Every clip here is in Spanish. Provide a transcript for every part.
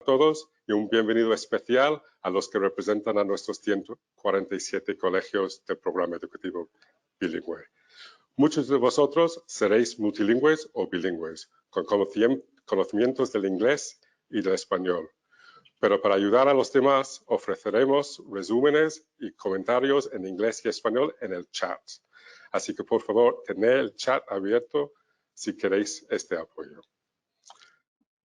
todos y un bienvenido especial a los que representan a nuestros 147 colegios del programa educativo bilingüe. Muchos de vosotros seréis multilingües o bilingües, con conocimientos del inglés y del español. Pero para ayudar a los demás, ofreceremos resúmenes y comentarios en inglés y español en el chat. Así que, por favor, tened el chat abierto si queréis este apoyo.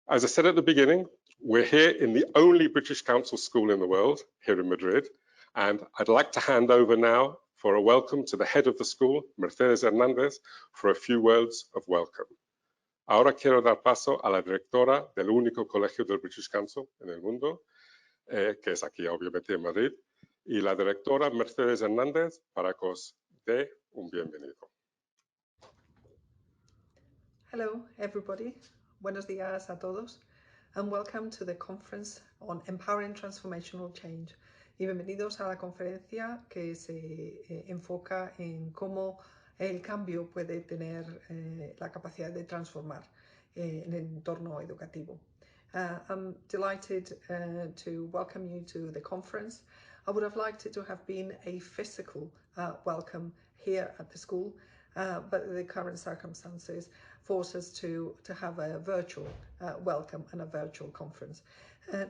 As I said at the beginning, we're here in the only British Council school in the world, here in Madrid, and I'd like to hand over now for a welcome to the head of the school, Mercedes Hernández, for a few words of welcome. Ahora quiero dar paso a la directora del único colegio del British Council en el mundo, que es aquí obviamente en Madrid, y la directora Mercedes Hernández para que os dé un bienvenido. Hello, everybody. Buenos días a todos, and welcome to the conference on Empowering Transformational Change. Y bienvenidos a la conferencia que se enfoca en cómo el cambio puede tener la capacidad de transformar en el entorno educativo. I'm delighted to welcome you to the conference. I would have liked it to have been a physical welcome here at the school, but the current circumstances force us to have a virtual welcome and a virtual conference.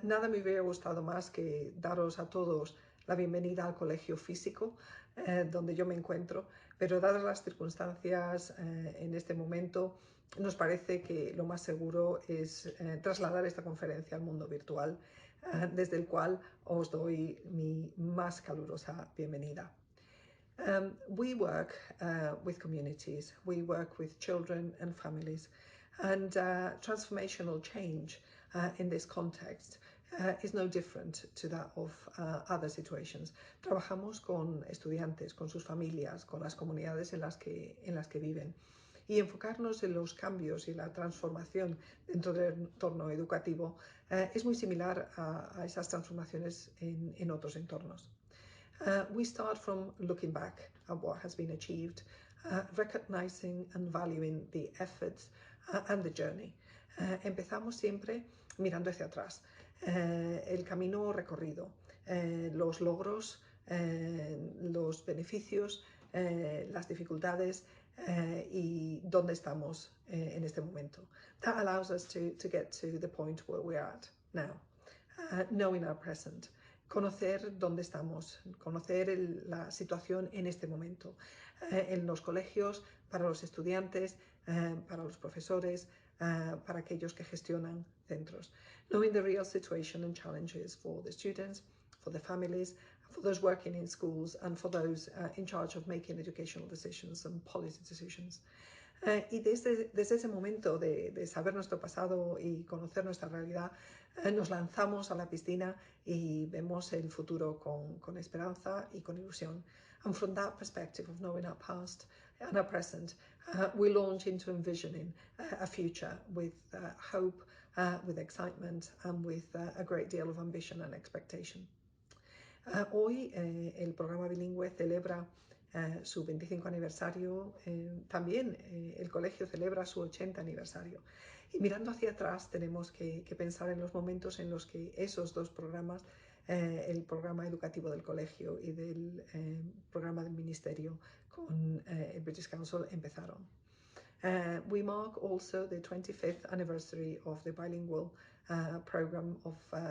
Nada me hubiera gustado más que daros a todos la bienvenida al colegio físico donde yo me encuentro, pero dadas las circunstancias en este momento, nos parece que lo más seguro es trasladar esta conferencia al mundo virtual, desde el cual os doy mi más calurosa bienvenida. We work with communities, we work with children and families, and transformational change in this context is no different to that of other situations. Trabajamos con estudiantes, con sus familias, con las comunidades en las que viven. Y enfocarnos en los cambios y la transformación dentro del entorno educativo es muy similar a esas transformaciones en otros entornos. We start from looking back at what has been achieved, recognizing and valuing the efforts and the journey. Empezamos siempre mirando hacia atrás, el camino recorrido, los logros, los beneficios, las dificultades y dónde estamos en este momento. That allows us to get to the point where we're at now, knowing our present. Conocer dónde estamos, conocer la situación en este momento, en los colegios, para los estudiantes, para los profesores, para aquellos que gestionan centros. Knowing the real situation and challenges for the students, for the families, for those working in schools, and for those in charge of making educational decisions and policy decisions. Y desde ese momento de saber nuestro pasado y conocer nuestra realidad, nos lanzamos a la piscina y vemos el futuro con esperanza y con ilusión. And from that perspective of knowing our past and our present, we launch into envisioning a future with hope, with excitement, and with a great deal of ambition and expectation. Hoy el programa bilingüe celebra su 25 aniversario, también el colegio celebra su 80 aniversario. Y mirando hacia atrás tenemos que pensar en los momentos en los que esos dos programas, el programa educativo del colegio y del programa del ministerio con el British Council, empezaron. We mark also the 25th anniversary of the bilingual program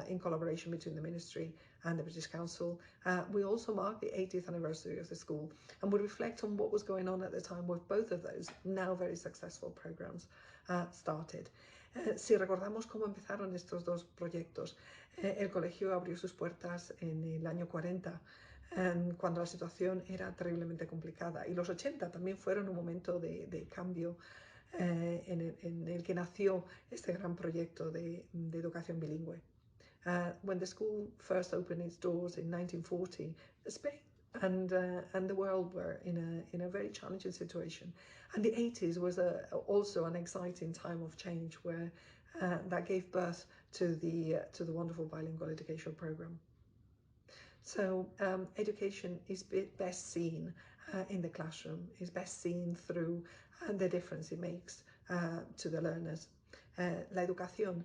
in collaboration between the Ministry and the British Council. We also mark the 80th anniversary of the school, and we reflect on what was going on at the time with both of those now very successful programs started. Si recordamos cómo empezaron estos dos proyectos, el colegio abrió sus puertas en el año 40, cuando la situación era terriblemente complicada, y los 80 también fueron un momento de cambio en el que nació este gran proyecto de educación bilingüe. When the school first opened its doors in 1940, Spain and the world were in a very challenging situation, and the 80s was also an exciting time of change where that gave birth to the wonderful bilingual educational program. So education is best seen in the classroom, is best seen through the difference it makes to the learners. La educación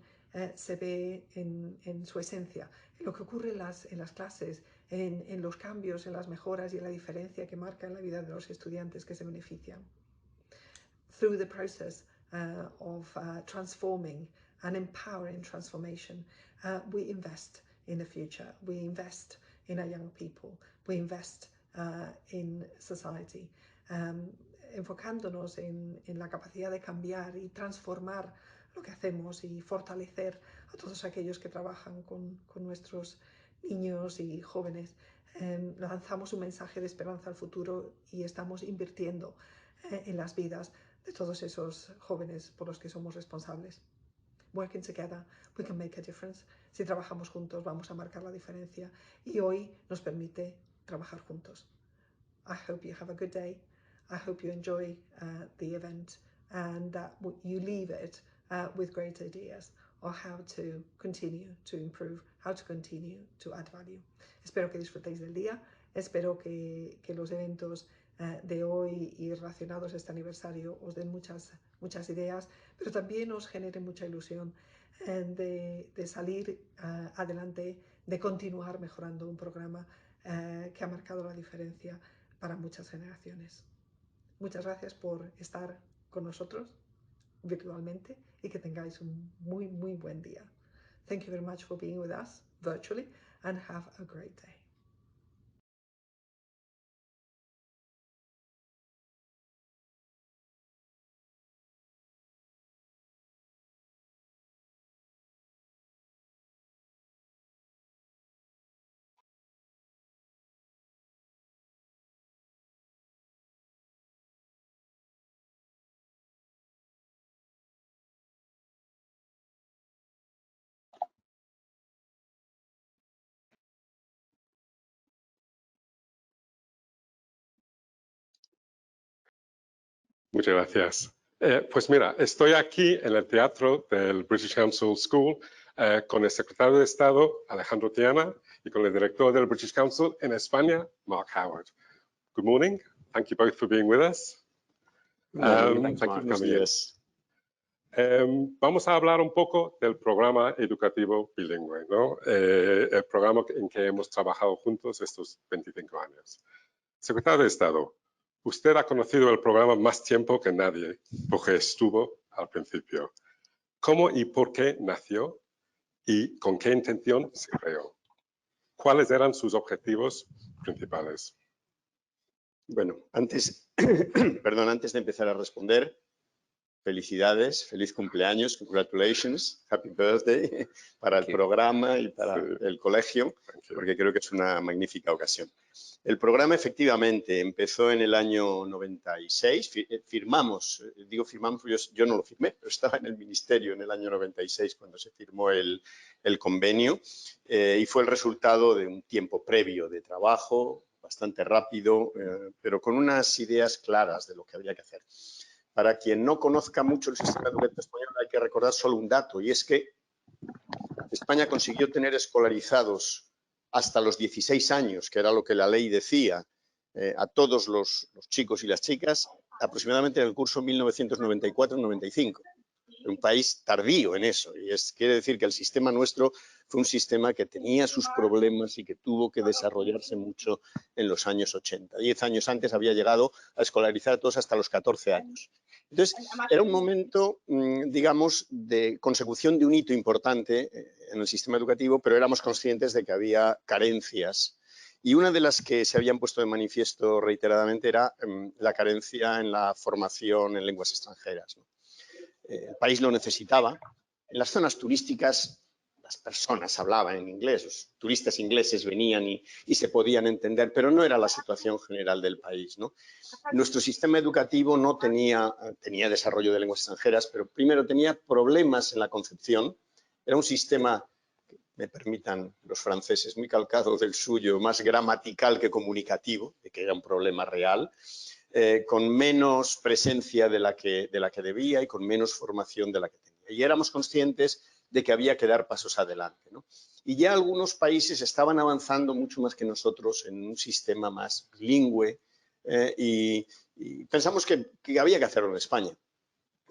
se ve en su esencia, en lo que ocurre en las clases, en los cambios, en las mejoras y en la diferencia que marca en la vida de los estudiantes que se benefician. Through the process of transforming and empowering transformation, we invest in the future, we invest in our young people, we invest in society, enfocándonos en la capacidad de cambiar y transformar lo que hacemos y fortalecer a todos aquellos que trabajan con nuestros niños y jóvenes. Lanzamos un mensaje de esperanza al futuro y estamos invirtiendo en las vidas de todos esos jóvenes por los que somos responsables. Working together, we can make a difference. Si trabajamos juntos, vamos a marcar la diferencia. Y hoy nos permite trabajar juntos. I hope you have a good day. I hope you enjoy the event and that you leave it with great ideas of how to continue to improve, how to continue to add value. Espero que disfrutéis del día. Espero que los eventos de hoy y relacionados a este aniversario os den muchas ideas, pero también os genere mucha ilusión de salir adelante, de continuar mejorando un programa que ha marcado la diferencia para muchas generaciones. Muchas gracias por estar con nosotros virtualmente y que tengáis un muy buen día. Thank you very much for being with us virtually and have a great day. Muchas gracias. Pues mira, estoy aquí en el teatro del British Council School con el secretario de Estado, Alejandro Tiana, y con el director del British Council en España, Mark Howard. Good morning. Thank you both for being with us. Thanks, Thank Mark. you for coming in. Vamos a hablar un poco del programa educativo bilingüe, ¿no? El programa en que hemos trabajado juntos estos 25 años. Secretario de Estado, usted ha conocido el programa más tiempo que nadie, porque estuvo al principio. ¿Cómo y por qué nació y con qué intención se creó? ¿Cuáles eran sus objetivos principales? Bueno, antes de empezar a responder, felicidades, feliz cumpleaños, congratulations, happy birthday para el programa y para el colegio, porque creo que es una magnífica ocasión. El programa efectivamente empezó en el año 96, firmamos, digo firmamos, yo no lo firmé, pero estaba en el ministerio en el año 96 cuando se firmó el convenio y fue el resultado de un tiempo previo de trabajo, bastante rápido, pero con unas ideas claras de lo que había que hacer. Para quien no conozca mucho el sistema educativo español hay que recordar solo un dato, y es que España consiguió tener escolarizados hasta los 16 años, que era lo que la ley decía, a todos los chicos y las chicas, aproximadamente en el curso 1994-95. Un país tardío en eso, y quiere decir que el sistema nuestro fue un sistema que tenía sus problemas y que tuvo que desarrollarse mucho en los años 80. 10 años antes había llegado a escolarizar a todos hasta los 14 años. Entonces, era un momento, digamos, de consecución de un hito importante en el sistema educativo, pero éramos conscientes de que había carencias. Y una de las que se habían puesto de manifiesto reiteradamente era la carencia en la formación en lenguas extranjeras, ¿no? El país lo necesitaba. En las zonas turísticas las personas hablaban en inglés, los turistas ingleses venían y se podían entender, pero no era la situación general del país, ¿no? Nuestro sistema educativo no tenía desarrollo de lenguas extranjeras, pero primero tenía problemas en la concepción. Era un sistema, me permitan los franceses, muy calcado del suyo, más gramatical que comunicativo, de que era un problema real. Con menos presencia de la que debía y con menos formación de la que tenía. Y éramos conscientes de que había que dar pasos adelante, ¿no? Y ya algunos países estaban avanzando mucho más que nosotros en un sistema más bilingüe y pensamos que había que hacerlo en España.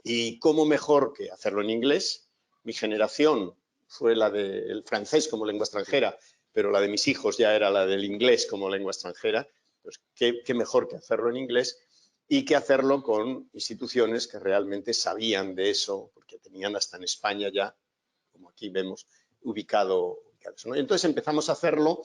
Y cómo mejor que hacerlo en inglés, Mi generación fue la del francés como lengua extranjera, pero la de mis hijos ya era la del inglés como lengua extranjera. Pues qué mejor que hacerlo en inglés y que hacerlo con instituciones que realmente sabían de eso, porque tenían hasta en España ya, como aquí vemos, ubicado eso, ¿no? Y entonces empezamos a hacerlo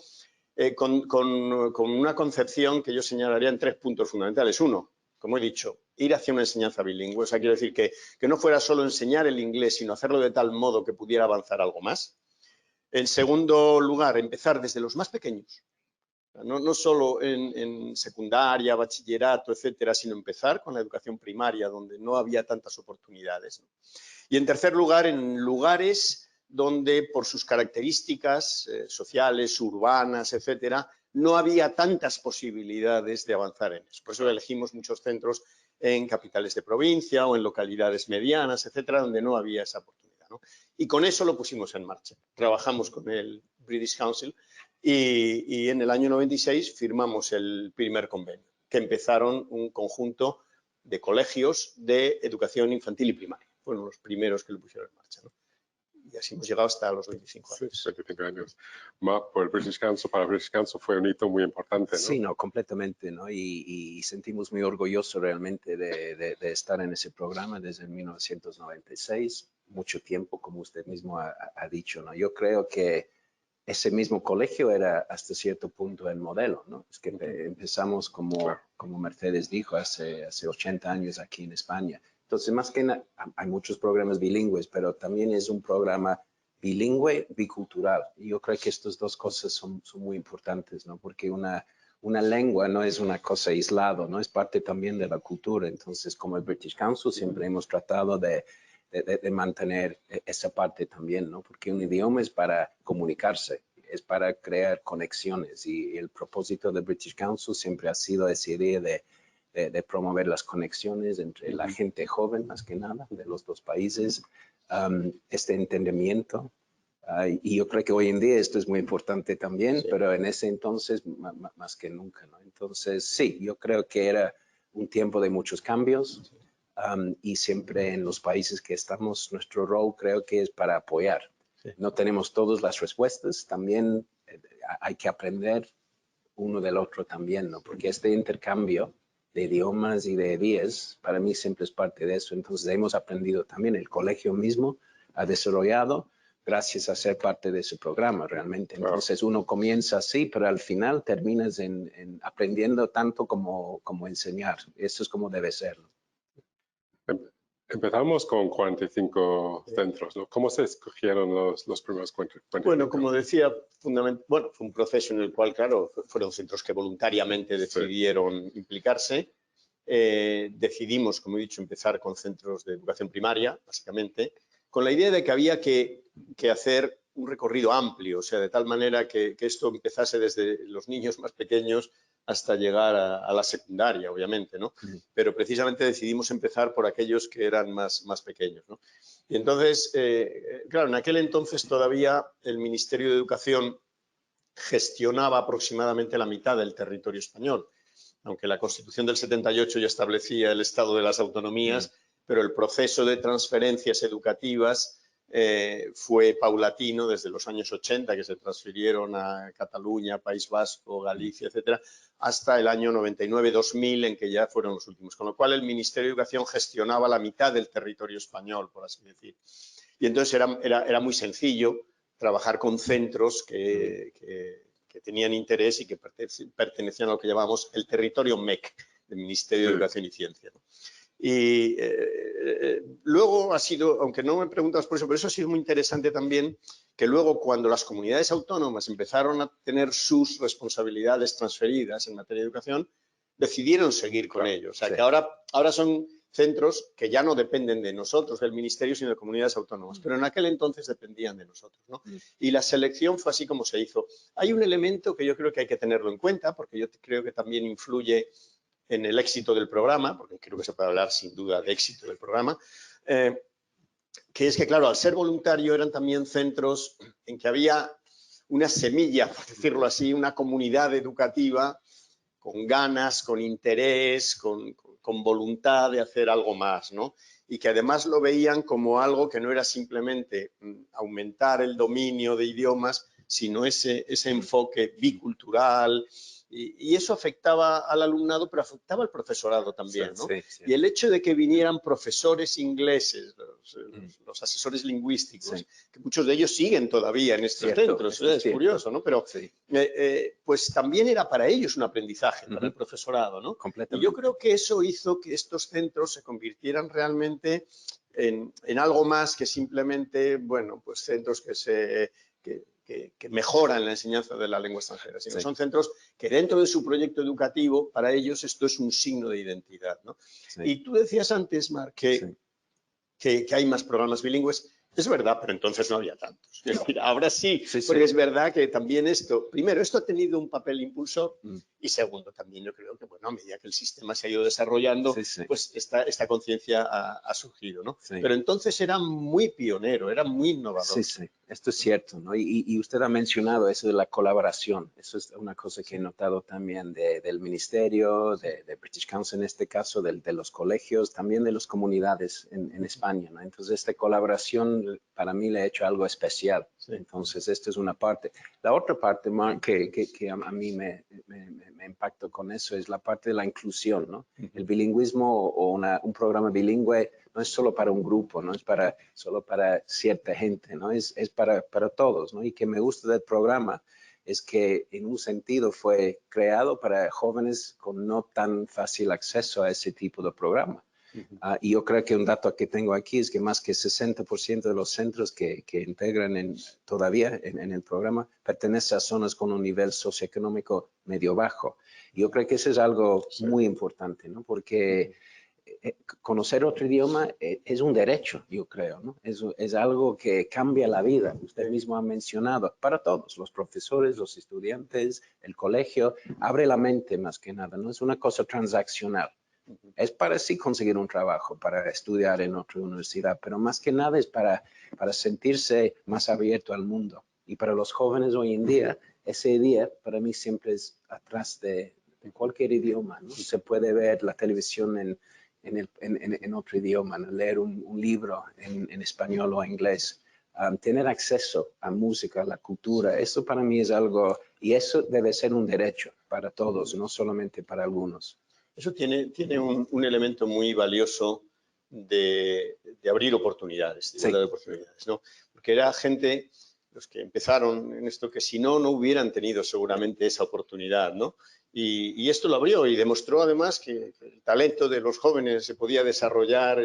con una concepción que yo señalaría en 3 puntos fundamentales. Uno, como he dicho, ir hacia una enseñanza bilingüe. O sea, quiero decir que no fuera solo enseñar el inglés, sino hacerlo de tal modo que pudiera avanzar algo más. En segundo lugar, empezar desde los más pequeños. No solo en secundaria, bachillerato, etcétera, sino empezar con la educación primaria, donde no había tantas oportunidades, ¿no? Y en tercer lugar, en lugares donde por sus características sociales, urbanas, etcétera, no había tantas posibilidades de avanzar en eso. Por eso elegimos muchos centros en capitales de provincia o en localidades medianas, etcétera, donde no había esa oportunidad, ¿no? Y con eso lo pusimos en marcha. Trabajamos con el British Council y en el año 96 firmamos el primer convenio, que empezaron un conjunto de colegios de educación infantil y primaria. Fueron los primeros que lo pusieron en marcha, ¿no? Y así hemos llegado hasta los 25 años. Sí, 25 años. Por el British Council, para el British Council fue un hito muy importante, ¿no? Sí, no, completamente, ¿no? Y sentimos muy orgullosos realmente de estar en ese programa desde 1996, mucho tiempo, como usted mismo ha dicho, ¿no? Yo creo que ese mismo colegio era hasta cierto punto el modelo, ¿no? Es que empezamos como Mercedes dijo, hace 80 años aquí en España. Entonces, más que nada, hay muchos programas bilingües, pero también es un programa bilingüe, bicultural. Y yo creo que estas dos cosas son muy importantes, ¿no? Porque una lengua no es una cosa aislada, ¿no? Es parte también de la cultura. Entonces, como el British Council, siempre hemos tratado de mantener esa parte también, ¿no? Porque un idioma es para comunicarse, es para crear conexiones y el propósito del British Council siempre ha sido esa idea de promover las conexiones entre la gente joven, más que nada, de los dos países, este entendimiento. Y yo creo que hoy en día esto es muy importante también, sí, pero en ese entonces más que nunca, ¿no? Entonces, sí, yo creo que era un tiempo de muchos cambios. Y siempre en los países que estamos, nuestro rol creo que es para apoyar. Sí. No tenemos todas las respuestas, también hay que aprender uno del otro también, ¿no? Porque este intercambio de idiomas y de ideas, para mí siempre es parte de eso. Entonces hemos aprendido también, el colegio mismo ha desarrollado gracias a ser parte de ese programa realmente. Entonces uno comienza así, pero al final terminas en aprendiendo tanto como enseñar. Eso es como debe ser, ¿no? Empezamos con 45 centros, ¿no? ¿Cómo se escogieron los primeros 45? Bueno, como decía, fue un proceso en el cual, claro, fueron centros que voluntariamente decidieron implicarse. Decidimos, como he dicho, empezar con centros de educación primaria, básicamente, con la idea de que había que hacer un recorrido amplio, o sea, de tal manera que esto empezase desde los niños más pequeños hasta llegar a la secundaria, obviamente, ¿no? Pero precisamente decidimos empezar por aquellos que eran más pequeños, ¿no? Y entonces, claro, en aquel entonces todavía el Ministerio de Educación gestionaba aproximadamente la mitad del territorio español, aunque la Constitución del 78 ya establecía el estado de las autonomías, pero el proceso de transferencias educativas fue paulatino desde los años 80, que se transfirieron a Cataluña, País Vasco, Galicia, etcétera, hasta el año 99-2000, en que ya fueron los últimos. Con lo cual, el Ministerio de Educación gestionaba la mitad del territorio español, por así decir. Y entonces era muy sencillo trabajar con centros que tenían interés y que pertenecían a lo que llamamos el territorio MEC, del Ministerio de Educación y Ciencia, ¿no? Y luego ha sido, aunque no me preguntas por eso, pero eso ha sido muy interesante también, que luego cuando las comunidades autónomas empezaron a tener sus responsabilidades transferidas en materia de educación, decidieron seguir con ello. O sea, que ahora son centros que ya no dependen de nosotros, del Ministerio, sino de comunidades autónomas, pero en aquel entonces dependían de nosotros, ¿no? Y la selección fue así como se hizo. Hay un elemento que yo creo que hay que tenerlo en cuenta, porque yo creo que también influye en el éxito del programa, porque creo que se puede hablar sin duda de éxito del programa, que es que, claro, al ser voluntario eran también centros en que había una semilla, por decirlo así, una comunidad educativa con ganas, con interés, con con voluntad de hacer algo más, ¿no? Y que además lo veían como algo que no era simplemente aumentar el dominio de idiomas, sino ese enfoque bicultural, y eso afectaba al alumnado, pero afectaba al profesorado también, ¿no? Sí, sí. Y el hecho de que vinieran profesores ingleses, los asesores lingüísticos, que muchos de ellos siguen todavía en estos centros, es curioso, ¿no? Pero pues también era para ellos un aprendizaje, para el profesorado, ¿no? Y yo creo que eso hizo que estos centros se convirtieran realmente en algo más que simplemente, bueno, pues centros que mejoran la enseñanza de la lengua extranjera, sino son centros que dentro de su proyecto educativo, para ellos esto es un signo de identidad, ¿no? Y tú decías antes, Marc, que hay más programas bilingües. Es verdad, pero entonces no había tantos. Es decir, ahora sí, porque es verdad que también esto, primero, esto ha tenido un papel impulsor y segundo, también yo creo que, bueno, a medida que el sistema se ha ido desarrollando, pues esta conciencia ha surgido, ¿no? Pero entonces era muy pionero, era muy innovador. Sí, esto es cierto, ¿no? Y usted ha mencionado eso de la colaboración. Eso es una cosa que he notado también del ministerio, de British Council en este caso, de los colegios, también de las comunidades en España, ¿no? Entonces, esta colaboración para mí le ha hecho algo especial. Entonces, esta es una parte. La otra parte, Marc, que a mí me impactó con eso es la parte de la inclusión, ¿no? El bilingüismo o un programa bilingüe no es solo para un grupo, no es solo para cierta gente, ¿no? Es para todos, ¿no? Y que me gusta del programa es que en un sentido fue creado para jóvenes con no tan fácil acceso a ese tipo de programa. Y yo creo que un dato que tengo aquí es que más que 60% de los centros que integran todavía en el programa pertenecen a zonas con un nivel socioeconómico medio bajo. Y yo creo que eso es algo muy importante, ¿no? Porque conocer otro idioma es un derecho, yo creo, ¿no? Es algo que cambia la vida. Usted mismo ha mencionado, para todos, los profesores, los estudiantes, el colegio, abre la mente más que nada, no es una cosa transaccional. Es para sí conseguir un trabajo, para estudiar en otra universidad, pero más que nada es para sentirse más abierto al mundo. Y para los jóvenes hoy en día, ese día para mí siempre es atrás de cualquier idioma, ¿no? Se puede ver la televisión en otro idioma, ¿no? Leer un libro en español o inglés, tener acceso a música, a la cultura, eso para mí es algo, y eso debe ser un derecho para todos, no solamente para algunos. Eso tiene un elemento muy valioso de abrir oportunidades, de igualdad de oportunidades, ¿no? Porque era gente, los que empezaron en esto, que si no hubieran tenido seguramente esa oportunidad, ¿no? Y esto lo abrió y demostró además que el talento de los jóvenes se podía desarrollar,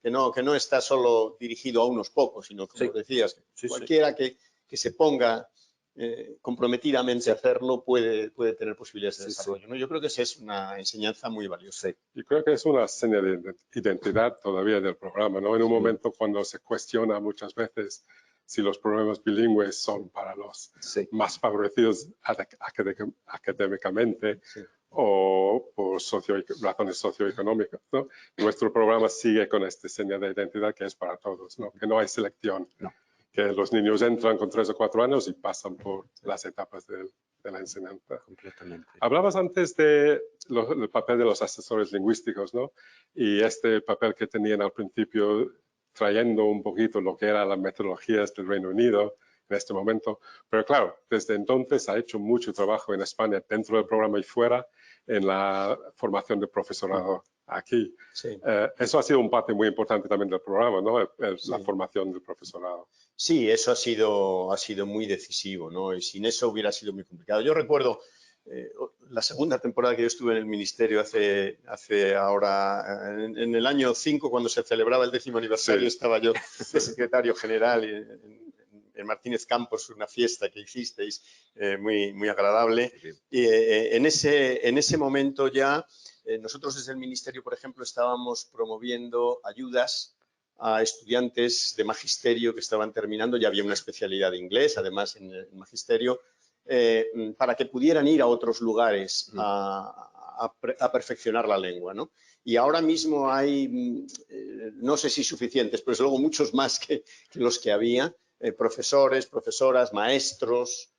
que no está solo dirigido a unos pocos, sino, como decías, cualquiera que se ponga comprometidamente a hacerlo puede tener posibilidades de desarrollo, ¿no? Yo creo que esa es una enseñanza muy valiosa. Y creo que es una señal de identidad todavía del programa, ¿no? En un momento cuando se cuestiona muchas veces si los programas bilingües son para los más favorecidos académicamente o por razones socioeconómicas, ¿no? Nuestro programa sigue con esta señal de identidad que es para todos, ¿no? Que no hay selección. Que los niños entran con 3 o 4 años y pasan por las etapas de la enseñanza. Completamente. Hablabas antes del papel de los asesores lingüísticos, ¿no? Y este papel que tenían al principio trayendo un poquito lo que eran las metodologías del Reino Unido en este momento. Pero claro, desde entonces ha hecho mucho trabajo en España, dentro del programa y fuera, en la formación de profesorado aquí. Eso ha sido un parte muy importante también del programa, ¿no? La formación del profesorado. Sí, eso ha sido muy decisivo, ¿no? Y sin eso hubiera sido muy complicado. Yo recuerdo la segunda temporada que yo estuve en el ministerio hace ahora, en el año 5, cuando se celebraba el 10º aniversario, estaba yo de secretario general en Martínez Campos, una fiesta que hicisteis muy agradable. Y en ese momento ya nosotros desde el ministerio, por ejemplo, estábamos promoviendo ayudas a estudiantes de magisterio que estaban terminando, ya había una especialidad de inglés, además en el magisterio, para que pudieran ir a otros lugares a perfeccionar la lengua, ¿no? Y ahora mismo hay, no sé si suficientes, pero desde luego muchos más que los que había, profesores, profesoras, maestros,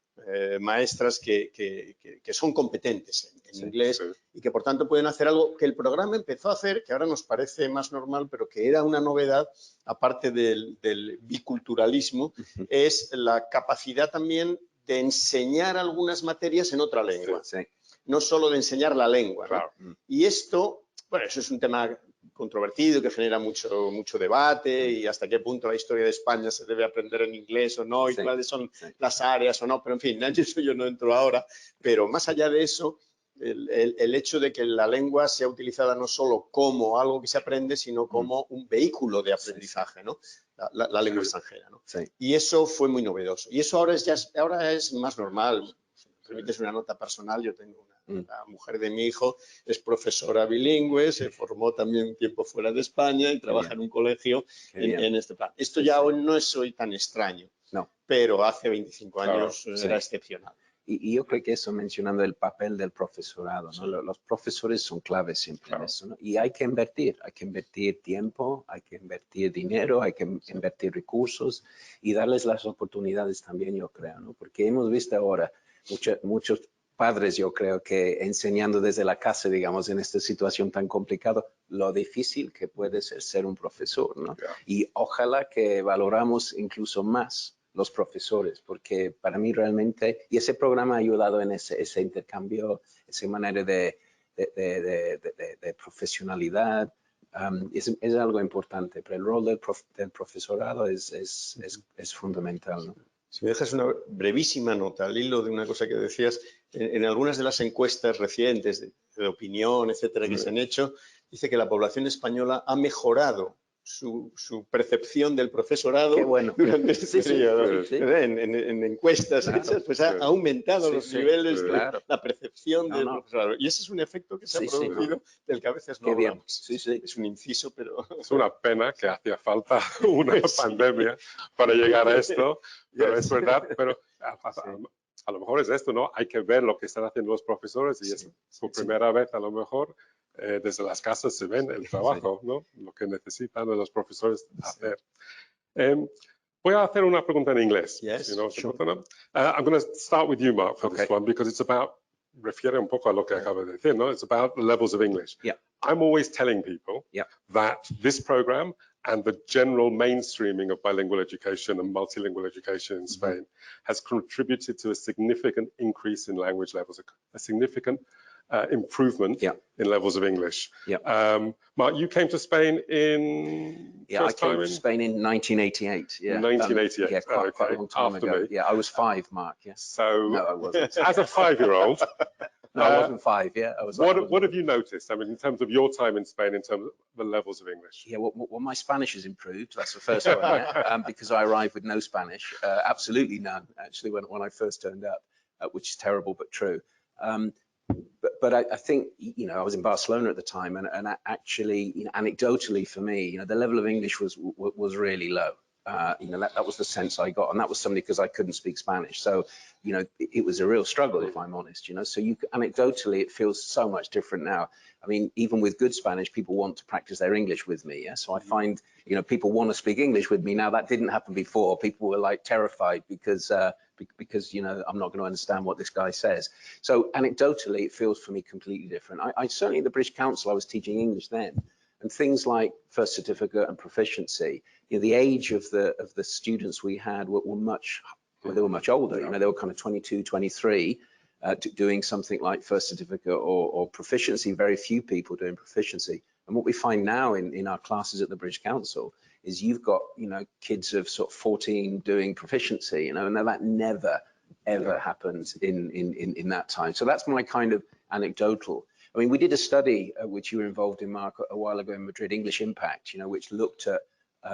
maestras que son competentes en Sí, inglés sí. y que por tanto pueden hacer algo que el programa empezó a hacer, que ahora nos parece más normal, pero que era una novedad, aparte del biculturalismo, es la capacidad también de enseñar algunas materias en otra lengua, Sí. no solo de enseñar la lengua, ¿no? Claro. Y esto, bueno, eso es un tema controvertido que genera mucho debate y hasta qué punto la historia de España se debe aprender en inglés o no y Sí, cuáles son sí. las áreas o no, pero en fin, en eso yo no entro ahora, pero más allá de eso, el hecho de que la lengua sea utilizada no solo como algo que se aprende, sino como un vehículo de aprendizaje, ¿no? La lengua extranjera, ¿no? Sí. Y eso fue muy novedoso. Y eso ahora es más normal. Si me permites una nota personal, yo tengo la mujer de mi hijo, es profesora bilingüe, se formó también un tiempo fuera de España y trabaja en un colegio en este plan. Esto ya hoy no es hoy tan extraño, No. pero hace 25 años Sí. era excepcional. Y yo creo que eso, mencionando el papel del profesorado, ¿no? Sí. Los profesores son claves siempre Claro. en eso, ¿no? Y hay que invertir tiempo, hay que invertir dinero, hay que invertir recursos y darles las oportunidades también, yo creo, ¿no? Porque hemos visto ahora muchos padres, yo creo que enseñando desde la casa, digamos, en esta situación tan complicada, lo difícil que puede ser un profesor, ¿no? Yeah. Y ojalá que valoramos incluso más los profesores, porque para mí realmente, y ese programa ha ayudado en ese intercambio, esa manera de profesionalidad, es algo importante, pero el rol del profesorado es fundamental, ¿no? Si me dejas una brevísima nota al hilo de una cosa que decías, en algunas de las encuestas recientes de opinión, etcétera, que se han hecho, dice que la población española ha mejorado su percepción del profesorado. Qué bueno. Durante este periodo. Sí. En encuestas Claro. hechas, pues ha aumentado los niveles de claro. la percepción del No. profesorado. Y ese es un efecto que se ha producido del que a veces no Qué bien. hablamos. Sí. Es un inciso, pero... Es una pena que hacía falta una pandemia para llegar a esto, pero es verdad, pero a lo mejor es esto, ¿no? Hay que ver lo que están haciendo los profesores y es por primera vez a lo mejor desde las casas se ven el trabajo, ¿no? Lo que necesitan los profesores hacer. Voy a hacer una pregunta en inglés. Yes, You know, sure. I'm going to start with you, Mark, for this Okay. one, because it's about, refiere un poco a lo que acabo de decir, ¿no? It's about the levels of English. Yeah. I'm always telling people Yeah. that this program and the general mainstreaming of bilingual education and multilingual education in Spain has contributed to a significant increase in language levels, a significant improvement in levels of English. Mark, you came to Spain in I came to Spain in 1988. Yeah, 1988. Quite a long time After ago. me. Yeah, I was 5, Mark. Yes. So, No, I wasn't. as a 5-year-old, No, I wasn't 5. Yeah, I was. what have you noticed? I mean, in terms of your time in Spain, in terms of the levels of English. Yeah, well, my Spanish has improved. That's the first one. Yeah, because I arrived with no Spanish, absolutely none. Actually, when I first turned up, which is terrible but true. But I think, you know, I was in Barcelona at the time, and actually, you know, anecdotally for me, you know, the level of English was really low. You know, that was the sense I got, and that was simply because I couldn't speak Spanish. So, you know, it was a real struggle, if I'm honest. You know, so anecdotally, it feels so much different now. I mean, even with good Spanish, people want to practice their English with me. Yeah, so I find, you know, people want to speak English with me now. That didn't happen before. People were like terrified because you know, I'm not going to understand what this guy says. So anecdotally, it feels for me completely different. I certainly in the British Council, I was teaching English then, and things like first certificate and proficiency, you know, the age of the students we had were much older. You know, they were kind of 22, 23, doing something like first certificate or proficiency. Very few people doing proficiency. And what we find now in our classes at the British Council is you've got, you know, kids of sort of 14 doing proficiency, you know, and that never ever happened in that time. So that's my kind of anecdotal. I mean, we did a study which you were involved in, Mark, a while ago in Madrid, English Impact, you know, which looked at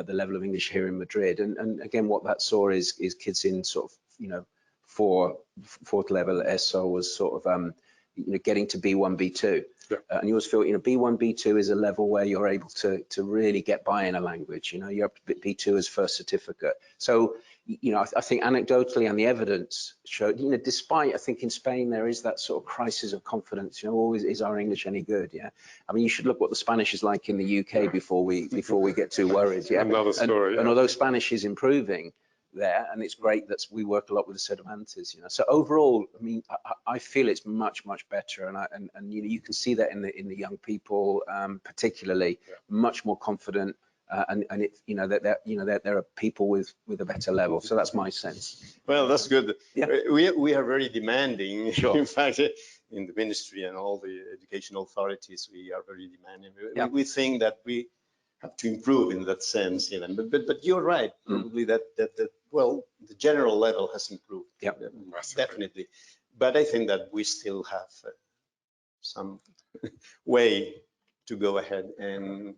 the level of English here in Madrid. And again, what that saw is kids in sort of, you know, fourth level ESO was sort of, you know, getting to B1, B2. And you always feel, you know, B1, B2 is a level where you're able to really get by in a language. You know, you're up to B2 as first certificate. So, you know, I think anecdotally and the evidence showed, you know, despite, I think in Spain, there is that sort of crisis of confidence, you know, always, is our English any good? Yeah. I mean, you should look what the Spanish is like in the UK before we get too worried. Yeah. Another story. And although Spanish is improving, there, and it's great that we work a lot with the Cervantes, you know. So overall, I mean, I feel it's much better, and you know, you can see that in the young people, particularly much more confident, and it, you know, that there are people with a better level. So that's my sense. Well, that's good. Yeah. We are very demanding. Sure. In fact, in the ministry and all the educational authorities, we are very demanding. Yeah. We think that we have to improve in that sense, even. But you're right, probably that well, the general level has improved. Yeah. Definitely. But I think that we still have some way to go ahead. And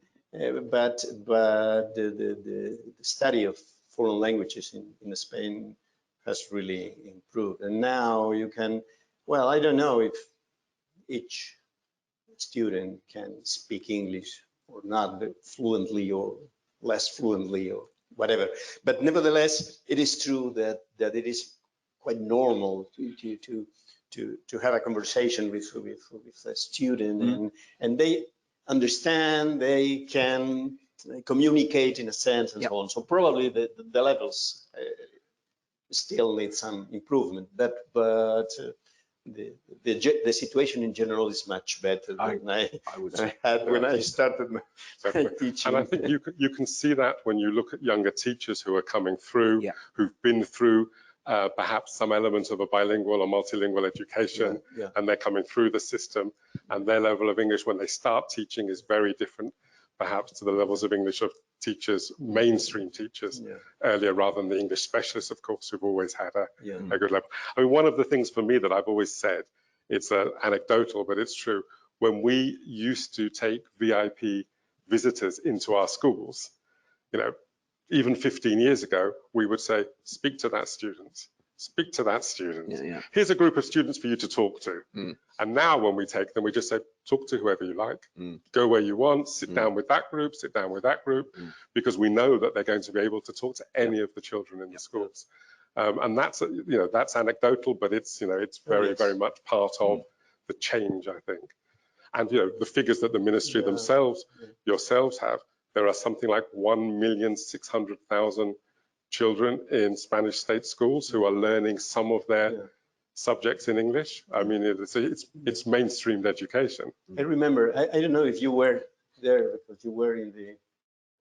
but the study of foreign languages in Spain has really improved. And now you can, well, I don't know if each student can speak English or not fluently or less fluently or whatever. But nevertheless, it is true that it is quite normal to have a conversation with a student, and they understand, they can communicate in a sense, and so on. So probably the levels still need some improvement, but the situation in general is much better than I would say. had when I started my teaching. And I think you can see that when you look at younger teachers who are coming through, who've been through perhaps some elements of a bilingual or multilingual education, and they're coming through the system, and their level of English when they start teaching is very different, perhaps, to the levels of English of teachers, mainstream teachers, earlier, rather than the English specialists, of course, who've always had a good level. I mean, one of the things for me that I've always said, it's anecdotal, but it's true. When we used to take VIP visitors into our schools, you know, even 15 years ago, we would say, speak to that student. Speak to that student. Here's a group of students for you to talk to. And now when we take them, we just say, talk to whoever you like. Go where you want, sit down with that group, sit down with that group, because we know that they're going to be able to talk to any of the children in the schools. And that's, you know, that's anecdotal, but it's, you know, it's very much part of the change, I think. And, you know, the figures that the ministry themselves, yourselves have, there are something like 1,600,000 children in Spanish state schools who are learning some of their subjects in English. I mean, it's mainstreamed education. I remember, I don't know if you were there because you were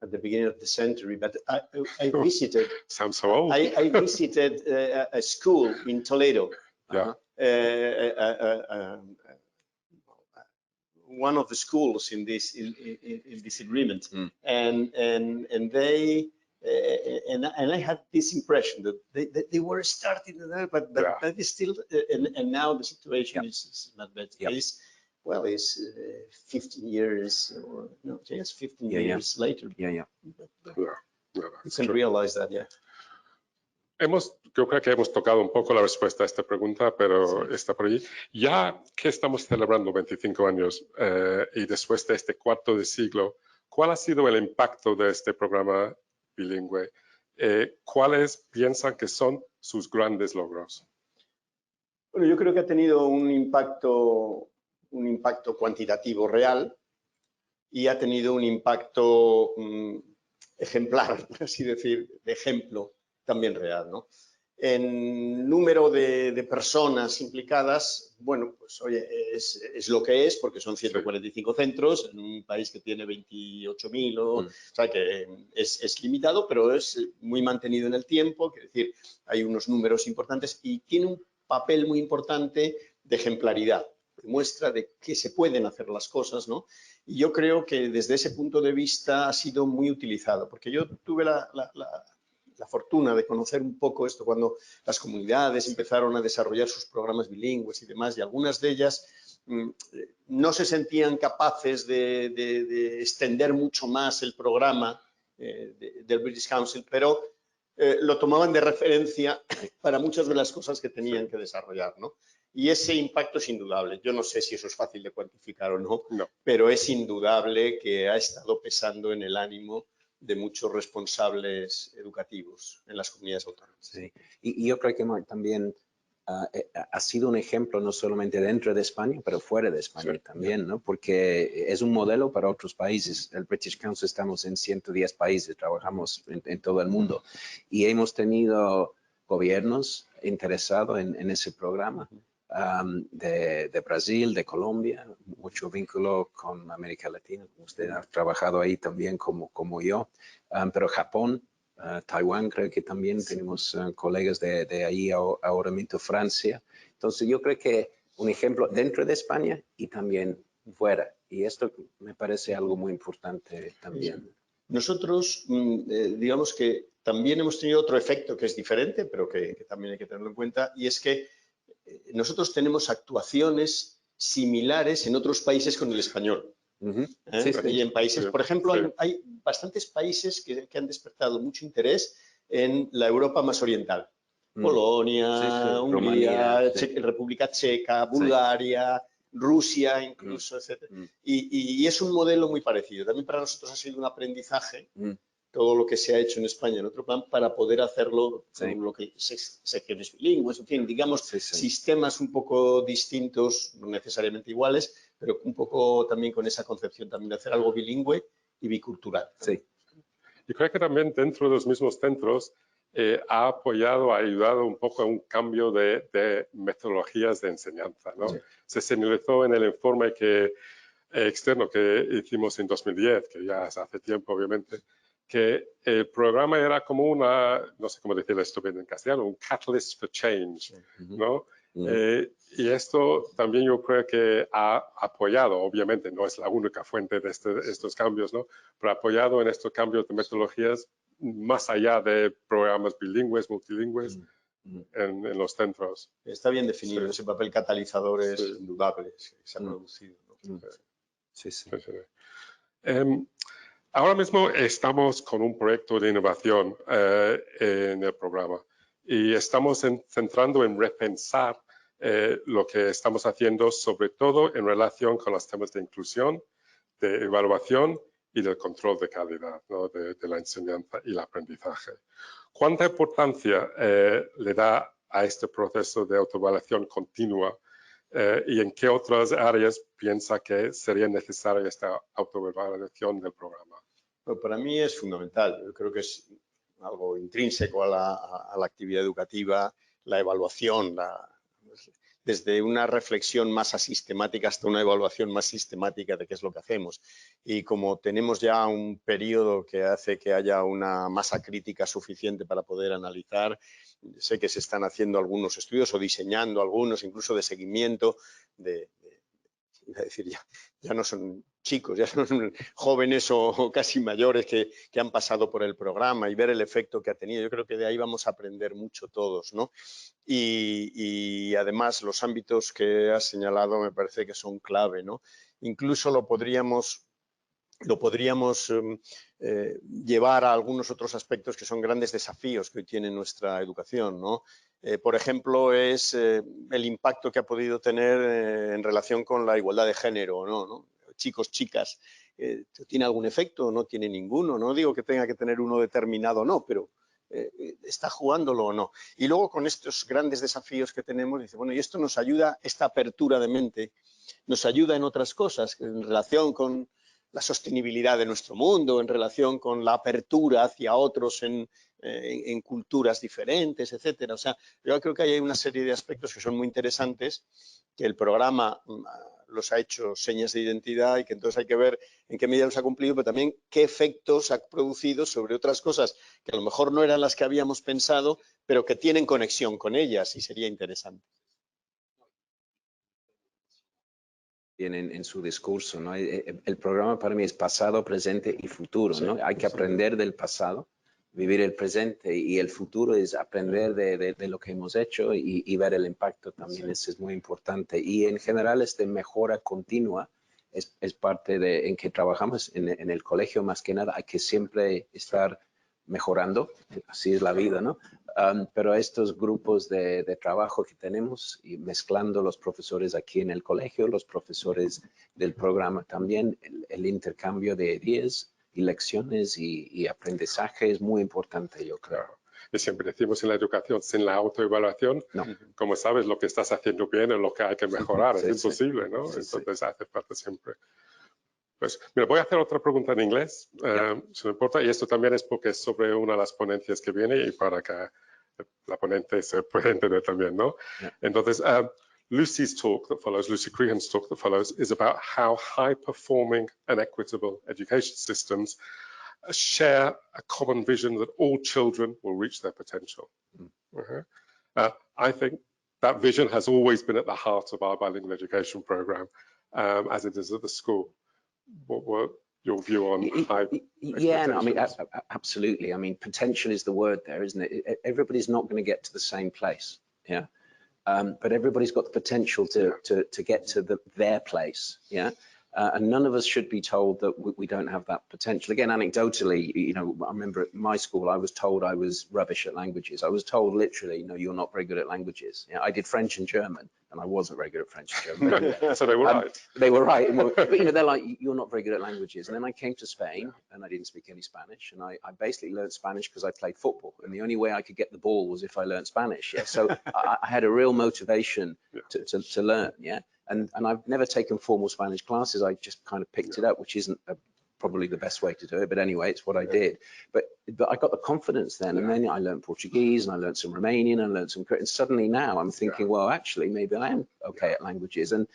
at the beginning of the century, but I visited. Sounds so old. I visited a school in Toledo. One of the schools in this agreement, and they. And I had this impression that they were starting there, but that is still, and now the situation is not bad. It's, well, it's 15 years, or no, just 15 years later. You can realize that, Yo creo que hemos tocado un poco la respuesta a esta pregunta, pero está por allí. Ya que estamos celebrando 25 años y después de este cuarto de siglo, ¿cuál ha sido el impacto de este programa bilingüe? ¿Cuáles piensan que son sus grandes logros? Bueno, yo creo que ha tenido un impacto cuantitativo real y ha tenido un impacto ejemplar, por así decir, de ejemplo también real, ¿no? En número de personas implicadas, bueno, pues oye, es lo que es, porque son 145 centros en un país que tiene 28.000, o sea que es limitado, pero es muy mantenido en el tiempo, quiere decir, hay unos números importantes y tiene un papel muy importante de ejemplaridad, demuestra de que se pueden hacer las cosas, ¿no? Y yo creo que desde ese punto de vista ha sido muy utilizado, porque yo tuve la fortuna de conocer un poco esto cuando las comunidades empezaron a desarrollar sus programas bilingües y demás, y algunas de ellas no se sentían capaces de extender mucho más el programa del British Council, pero lo tomaban de referencia para muchas de las cosas que tenían que desarrollar, ¿no? Y ese impacto es indudable. Yo no sé si eso es fácil de cuantificar o no, pero es indudable que ha estado pesando en el ánimo de muchos responsables educativos en las comunidades autónomas. Sí, y yo creo que también ha sido un ejemplo no solamente dentro de España, pero fuera de España también, ¿no? Porque es un modelo para otros países. El British Council estamos en 110 países, trabajamos en todo el mundo y hemos tenido gobiernos interesados en ese programa. De Brasil, de Colombia, mucho vínculo con América Latina. Usted ha trabajado ahí también como yo, pero Japón, Taiwán, creo que también tenemos colegas de ahí ahora mismo, Francia. Entonces yo creo que un ejemplo dentro de España y también fuera. Y esto me parece algo muy importante también. Nosotros, digamos que también hemos tenido otro efecto que es diferente, pero que también hay que tenerlo en cuenta, y es que nosotros tenemos actuaciones similares en otros países con el español. Sí, sí. Y en países, por ejemplo, hay bastantes países que han despertado mucho interés en la Europa más oriental. Polonia, Hungría, Rumanía, República Checa, Bulgaria, Rusia incluso, etc. Y es un modelo muy parecido. También para nosotros ha sido un aprendizaje todo lo que se ha hecho en España en otro plan para poder hacerlo con lo que secciones bilingües, en fin, digamos, sistemas un poco distintos, no necesariamente iguales, pero un poco también con esa concepción también de hacer algo bilingüe y bicultural. Sí. Y creo que también dentro de los mismos centros ha apoyado, ha ayudado un poco a un cambio de metodologías de enseñanza, ¿no? Se señalizó en el informe externo que hicimos en 2010, que ya es hace tiempo, obviamente, que el programa era como no sé cómo decirlo esto bien en castellano, un catalyst for change, ¿no? Y esto también yo creo que ha apoyado, obviamente no es la única fuente de estos cambios, ¿no? Pero ha apoyado en estos cambios de metodologías más allá de programas bilingües, multilingües en los centros. Está bien definido, ese papel catalizador es indudable, se ha producido, ¿no? Ahora mismo estamos con un proyecto de innovación en el programa y estamos centrando en repensar lo que estamos haciendo, sobre todo en relación con los temas de inclusión, de evaluación y del control de calidad, ¿no? de la enseñanza y el aprendizaje. ¿Cuánta importancia le da a este proceso de autoevaluación continua y en qué otras áreas piensa que sería necesaria esta autoevaluación del programa? Bueno, para mí es fundamental. Yo creo que es algo intrínseco a la actividad educativa, la evaluación, desde una reflexión más asistemática hasta una evaluación más sistemática de qué es lo que hacemos. Y como tenemos ya un periodo que hace que haya una masa crítica suficiente para poder analizar, sé que se están haciendo algunos estudios o diseñando algunos, incluso de seguimiento iba a decir, ya no son chicos, ya son jóvenes o casi mayores que han pasado por el programa y ver el efecto que ha tenido. Yo creo que de ahí vamos a aprender mucho todos, ¿no? Y además los ámbitos que has señalado me parece que son clave, ¿no? Incluso lo podríamos llevar a algunos otros aspectos que son grandes desafíos que hoy tiene nuestra educación, ¿no? Por ejemplo, es el impacto que ha podido tener en relación con la igualdad de género, ¿no? Chicos, chicas, ¿tiene algún efecto o no tiene ninguno? No digo que tenga que tener uno determinado, no, pero ¿está jugándolo o no? Y luego con estos grandes desafíos que tenemos, dice, bueno, y esto nos ayuda, esta apertura de mente, nos ayuda en otras cosas, en relación con la sostenibilidad de nuestro mundo, en relación con la apertura hacia otros en culturas diferentes, etcétera. O sea, yo creo que hay una serie de aspectos que son muy interesantes, que el programa los ha hecho señas de identidad y que entonces hay que ver en qué medida los ha cumplido, pero también qué efectos ha producido sobre otras cosas que a lo mejor no eran las que habíamos pensado, pero que tienen conexión con ellas y sería interesante. En su discurso, ¿no? El programa para mí es pasado, presente y futuro, ¿no? Hay que aprender del pasado, vivir el presente y el futuro es aprender de lo que hemos hecho y ver el impacto también, eso es muy importante. Y en general, mejora continua es parte en que trabajamos en el colegio, más que nada, hay que siempre estar mejorando, así es la vida, ¿no? Pero estos grupos de trabajo que tenemos y mezclando los profesores aquí en el colegio, los profesores del programa también, el intercambio de ideas y lecciones y aprendizaje es muy importante, yo creo. Y siempre decimos en la educación, sin la autoevaluación, No. como sabes lo que estás haciendo bien o lo que hay que mejorar, Sí, es sí. imposible, ¿no? Sí, sí. Entonces hace falta siempre. Pues, mira, voy a hacer otra pregunta en inglés, si no importa, y esto también es porque es sobre una de las ponencias que viene y para que la ponente se pueda entender también, ¿no? Yeah. Entonces, Lucy's talk that follows, Lucy Crehan's talk that follows, is about how high-performing and equitable education systems share a common vision that all children will reach their potential. I think that vision has always been at the heart of our bilingual education program, as it is at the school. What your view on high Yeah, no, I mean, expectations? absolutely. I mean, potential is the word there, isn't it? Everybody's not going to get to the same place, yeah. But everybody's got the potential to get to their place, yeah. And none of us should be told that we don't have that potential. Again, anecdotally, you know, I remember at my school, I was told I was rubbish at languages. I was told literally, no, you're not very good at languages. Yeah, I did French and German, and I wasn't very good at French and German. But anyway, So they were right. They were right. But, you know, they're like, you're not very good at languages. And then I came to Spain and I didn't speak any Spanish. And I basically learned Spanish because I played football. And the only way I could get the ball was if I learned Spanish. Yeah. So I had a real motivation to learn. Yeah. And I've never taken formal Spanish classes. I just kind of picked it up, which isn't probably the best way to do it. But anyway, it's what I did. But I got the confidence then. And then I learned Portuguese and I learned some Romanian and I learned some Korean. And suddenly now I'm thinking, well, actually, maybe I am okay at languages. And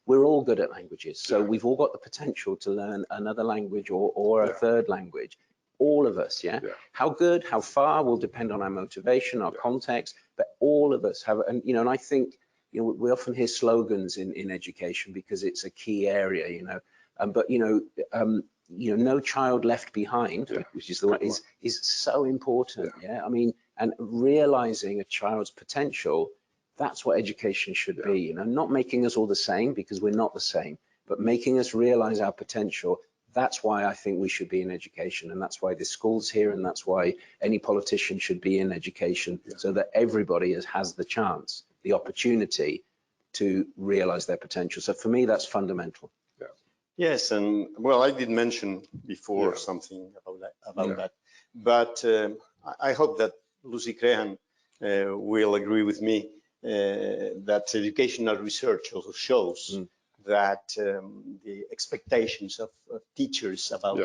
we're all good at languages. So we've all got the potential to learn another language or a third language. All of us, yeah? How good, how far will depend on our motivation, our context. But all of us have, and, you know, and I think, you know, we often hear slogans in education because it's a key area, you know, but, you know, no child left behind, which is the one is so important. Yeah. I mean, and realizing a child's potential, that's what education should be, you know, not making us all the same because we're not the same, but making us realize our potential. That's why I think we should be in education. And that's why the school's here. And that's why any politician should be in education so that everybody has the chance, the opportunity to realize their potential. So for me, that's fundamental. Yes, and well, I did mention before something about that, but I hope that Lucy Crehan will agree with me that educational research also shows that the expectations of teachers about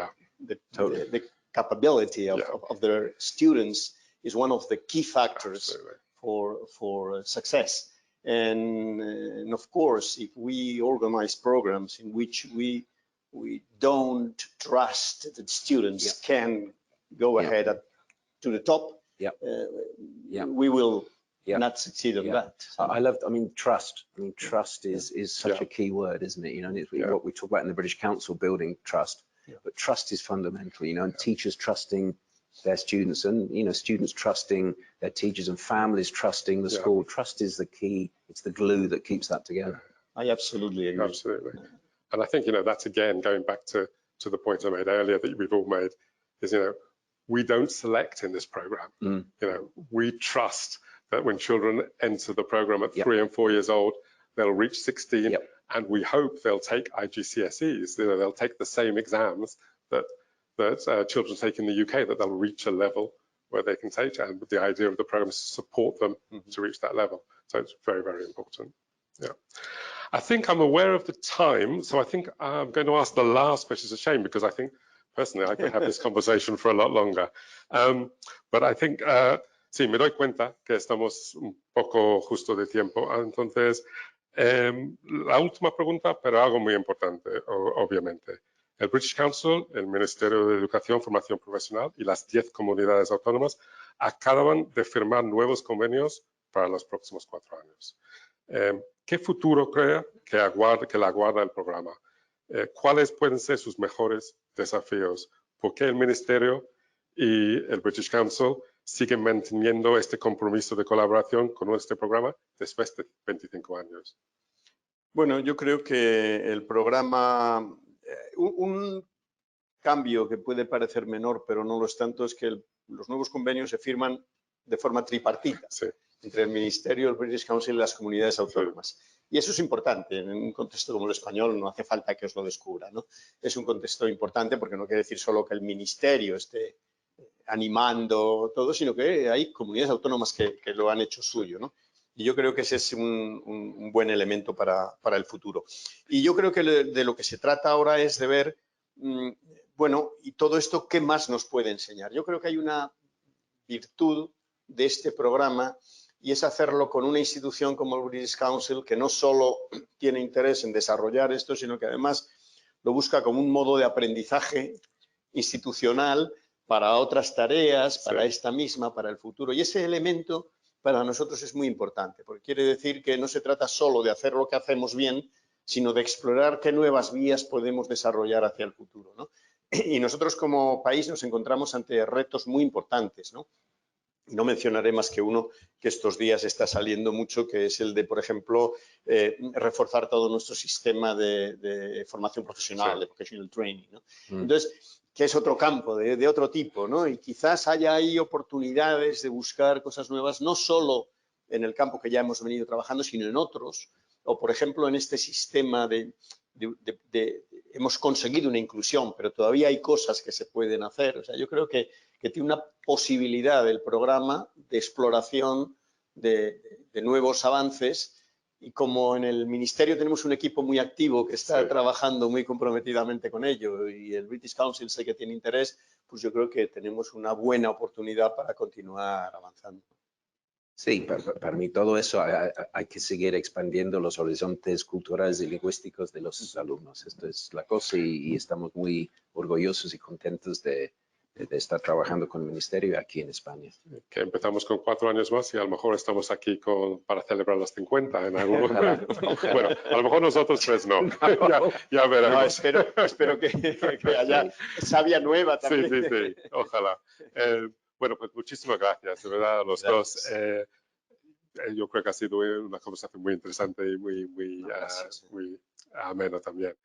the capability of their students is one of the key factors for success. And of course, if we organize programs in which we don't trust that students can go ahead to the top, we will not succeed on that. I mean, trust. I mean, trust is such a key word, isn't it? You know, and it's what we talk about in the British Council, building trust. But trust is fundamental, you know, and teachers trusting their students and, you know, students trusting their teachers and families trusting the school. Trust is the key. It's the glue that keeps that together. I absolutely agree. Absolutely. And I think, you know, that's again, going back to the point I made earlier that we've all made is, you know, we don't select in this program. You know, we trust that when children enter the program at 3 and 4 years old, they'll reach 16 and we hope they'll take IGCSEs. You know, they'll take the same exams that children take in the UK, that they'll reach a level where they can take, and the idea of the program is to support them to reach that level. So it's very, very important. Yeah. I think I'm aware of the time, so I think I'm going to ask the last question. It's a shame because I think personally I could have this conversation for a lot longer. But I think, sí, me doy cuenta que estamos un poco justo de tiempo. Entonces, la última pregunta, pero algo muy importante, obviamente. El British Council, el Ministerio de Educación, Formación Profesional y las 10 comunidades autónomas acaban de firmar nuevos convenios para los próximos 4 años. ¿Qué futuro cree que le aguarda el programa? ¿Cuáles pueden ser sus mejores desafíos? ¿Por qué el Ministerio y el British Council siguen manteniendo este compromiso de colaboración con este programa después de 25 años? Bueno, yo creo que el programa, un cambio que puede parecer menor, pero no lo es tanto, es que los nuevos convenios se firman de forma tripartita entre el Ministerio, el British Council y las comunidades autónomas. Y eso es importante. En un contexto como el español no hace falta que os lo descubra, ¿no? Es un contexto importante porque no quiere decir solo que el Ministerio esté animando todo, sino que hay comunidades autónomas que lo han hecho suyo, ¿no? Y yo creo que ese es un buen elemento para el futuro. Y yo creo que de lo que se trata ahora es de ver, bueno, y todo esto, ¿qué más nos puede enseñar? Yo creo que hay una virtud de este programa y es hacerlo con una institución como el British Council, que no solo tiene interés en desarrollar esto, sino que además lo busca como un modo de aprendizaje institucional para otras tareas, para esta misma, para el futuro. Y ese elemento para nosotros es muy importante, porque quiere decir que no se trata solo de hacer lo que hacemos bien, sino de explorar qué nuevas vías podemos desarrollar hacia el futuro, ¿no? Y nosotros como país nos encontramos ante retos muy importantes, ¿no? No mencionaré más que uno que estos días está saliendo mucho, que es el de, por ejemplo, reforzar todo nuestro sistema de formación profesional, de vocational training, ¿no? Entonces, que es otro campo, de otro tipo, ¿no? Y quizás haya ahí oportunidades de buscar cosas nuevas, no solo en el campo que ya hemos venido trabajando, sino en otros, o por ejemplo en este sistema hemos conseguido una inclusión, pero todavía hay cosas que se pueden hacer. O sea, yo creo que tiene una posibilidad el programa de exploración de nuevos avances, y como en el Ministerio tenemos un equipo muy activo que está trabajando muy comprometidamente con ello, y el British Council sé que tiene interés, pues yo creo que tenemos una buena oportunidad para continuar avanzando. Sí, para mí todo eso hay que seguir expandiendo los horizontes culturales y lingüísticos de los alumnos. Esto es la cosa y estamos muy orgullosos y contentos de estar trabajando con el Ministerio aquí en España. Que empezamos con 4 años más y a lo mejor estamos aquí para celebrar los 50 en algún momento. Bueno, a lo mejor nosotros 3 no. ya veremos. No, espero que haya sabia nueva también. Sí, ojalá. Bueno, pues muchísimas gracias, de verdad, a los dos. Yo creo que ha sido una conversación muy interesante y muy amena también.